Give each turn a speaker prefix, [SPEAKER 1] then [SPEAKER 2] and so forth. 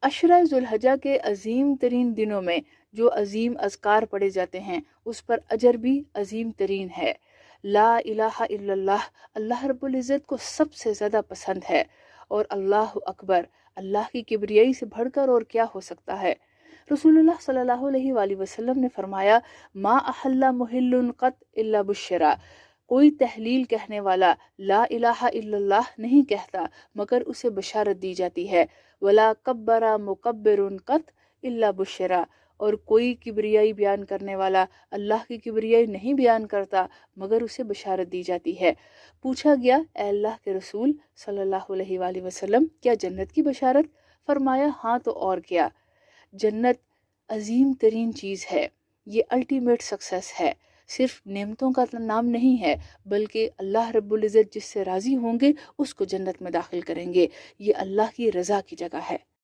[SPEAKER 1] عشرہ ذوالحجہ کے عظیم ترین دنوں میں جو عظیم اذکار پڑھے جاتے ہیں اس پر اجر بھی عظیم ترین ہے۔ لا الہ الا اللہ اللہ رب العزت کو سب سے زیادہ پسند ہے، اور اللہ اکبر اللہ کی کبریائی سے بڑھ کر اور کیا ہو سکتا ہے۔ رسول اللہ صلی اللہ علیہ وآلہ وسلم نے فرمایا، ما احل محل قط الا بشرا، کوئی تحلیل کہنے والا لا الہ الا اللہ نہیں کہتا مگر اسے بشارت دی جاتی ہے، ولا کبر مکبر قط الا بشرا، اور کوئی کبریائی بیان کرنے والا اللہ کی کبریائی نہیں بیان کرتا مگر اسے بشارت دی جاتی ہے۔ پوچھا گیا، اے اللہ کے رسول صلی اللہ علیہ وآلہ وسلم، کیا جنت کی بشارت؟ فرمایا، ہاں تو اور کیا، جنت عظیم ترین چیز ہے، یہ الٹیمیٹ سکسیس ہے، صرف نعمتوں کا نام نہیں ہے بلکہ اللہ رب العزت جس سے راضی ہوں گے اس کو جنت میں داخل کریں گے، یہ اللہ کی رضا کی جگہ ہے۔